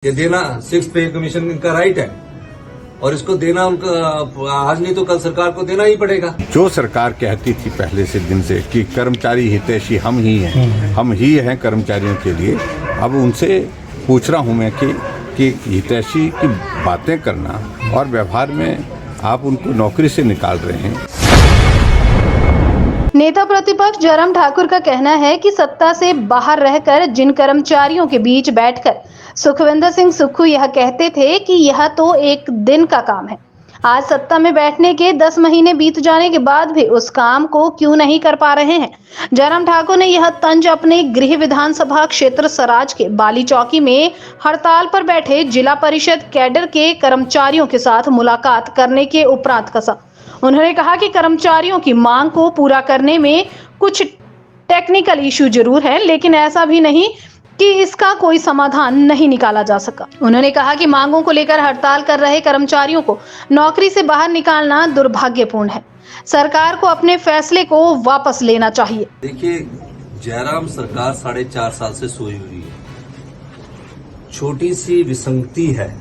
ये देना 6 पे कमीशन इनका राइट है और इसको देना उनका आज नहीं तो कल सरकार को देना ही पड़ेगा। जो सरकार कहती थी पहले से दिन से कि कर्मचारी हितैषी हम ही हैं कर्मचारियों के लिए, अब उनसे पूछ रहा हूं मैं कि हितैषी की बातें करना और व्यवहार में आप उनको नौकरी से निकाल रहे हैं। नेता प्रतिपक्ष जयराम ठाकुर का कहना है कि सत्ता से बाहर रहकर जिन कर्मचारियों के बीच बैठकर सुखविंदर सिंह सुक्खू यह कहते थे कि यह तो एक दिन का काम है, आज सत्ता में बैठने के 10 महीने बीत जाने के बाद भी उस काम को क्यों नहीं कर पा रहे हैं। जयराम ठाकुर ने यह तंज अपने गृह विधानसभा क्षेत्र सराज के बाली चौकी में हड़ताल पर बैठे जिला परिषद कैडर के कर्मचारियों के साथ मुलाकात करने के उपरांत कसा। उन्होंने कहा कि कर्मचारियों की मांग को पूरा करने में कुछ टेक्निकल इशू जरूर है, लेकिन ऐसा भी नहीं कि इसका कोई समाधान नहीं निकाला जा सका। उन्होंने कहा कि मांगों को लेकर हड़ताल कर रहे कर्मचारियों को नौकरी से बाहर निकालना दुर्भाग्यपूर्ण है, सरकार को अपने फैसले को वापस लेना चाहिए। देखिए, जयराम सरकार 4.5 साल से सोई हुई है, छोटी सी विसंगति है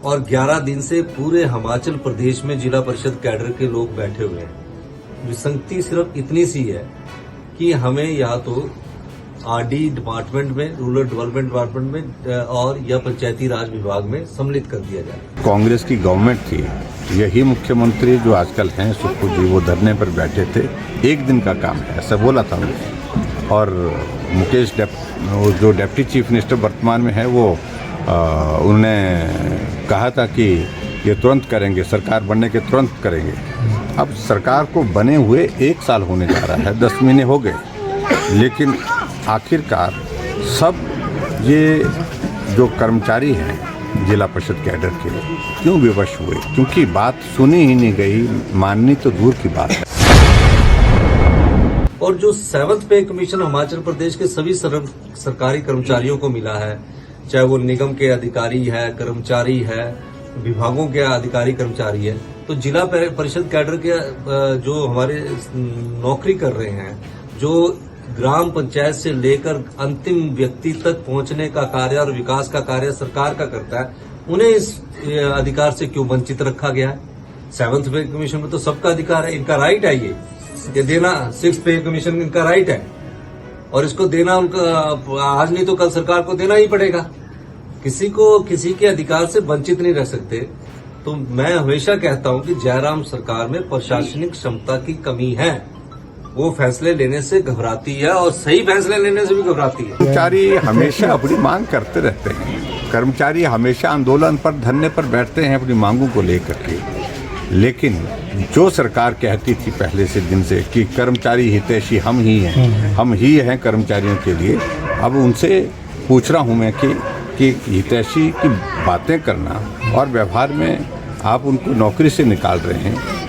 और 11 दिन से पूरे हिमाचल प्रदेश में जिला परिषद कैडर के लोग बैठे हुए हैं। विसंगति सिर्फ इतनी सी है कि हमें या तो आरडी डिपार्टमेंट में, रूरल डेवलपमेंट डिपार्टमेंट में और या पंचायती राज विभाग में सम्मिलित कर दिया जाए। कांग्रेस की गवर्नमेंट थी, यही मुख्यमंत्री जो आजकल हैं सुक्खू जी, वो धरने पर बैठे थे, एक दिन का काम है ऐसा बोला था उन्होंने। और मुकेश जो डिप्टी चीफ मिनिस्टर वर्तमान में है वो उन्होंने कहा था कि ये तुरंत करेंगे, सरकार बनने के तुरंत करेंगे। अब सरकार को बने हुए 1 साल होने जा रहा है, 10 महीने हो गए, लेकिन आखिरकार सब ये जो कर्मचारी हैं जिला परिषद कैडर के क्यों विवश हुए? क्योंकि बात सुनी ही नहीं गई, माननी तो दूर की बात है। और जो 7th पे कमीशन हिमाचल प्रदेश के सभी सरकारी कर्मचारियों को मिला है, चाहे वो निगम के अधिकारी है, कर्मचारी है, विभागों के अधिकारी कर्मचारी है, तो जिला परिषद कैडर के जो हमारे नौकरी कर रहे हैं, जो ग्राम पंचायत से लेकर अंतिम व्यक्ति तक पहुंचने का कार्य और विकास का कार्य सरकार का करता है, उन्हें इस अधिकार से क्यों वंचित रखा गया है? 7th पे कमीशन में तो सबका अधिकार है, इनका राइट है। ये देना 6 पे कमीशन इनका राइट है और इसको देना उनका आज नहीं तो कल सरकार को देना ही पड़ेगा। किसी को किसी के अधिकार से वंचित नहीं रह सकते। तो मैं हमेशा कहता हूं कि जयराम सरकार में प्रशासनिक क्षमता की कमी है, वो फैसले लेने से घबराती है और सही फैसले लेने से भी घबराती है। कर्मचारी हमेशा अपनी मांग करते रहते हैं, कर्मचारी हमेशा आंदोलन पर, धरने पर बैठते हैं अपनी मांगों को लेकर के, लेकिन जो सरकार कहती थी पहले से दिन से कि कर्मचारी हितैषी हम ही हैं कर्मचारियों के लिए, अब उनसे पूछ रहा हूं मैं कि हितैषी की बातें करना और व्यवहार में आप उनको नौकरी से निकाल रहे हैं।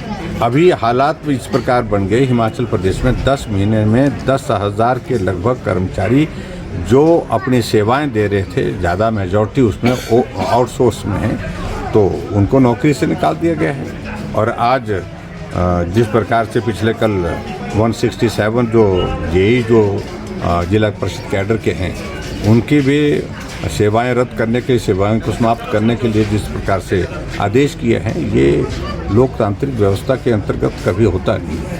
अभी हालात इस प्रकार बन गए हिमाचल प्रदेश में 10 महीने में 10,000 के लगभग कर्मचारी जो अपनी सेवाएं दे रहे थे, ज़्यादा मेजॉरिटी उसमें आउटसोर्स में है, तो उनको नौकरी से निकाल दिया गया है। और आज जिस प्रकार से पिछले कल 167 जो जेई जो जिला परिषद कैडर के हैं, उनकी भी सेवाएं रद्द करने के, सेवाएं को समाप्त करने के लिए जिस प्रकार से आदेश किए हैं, ये लोकतांत्रिक व्यवस्था के अंतर्गत कभी होता नहीं है।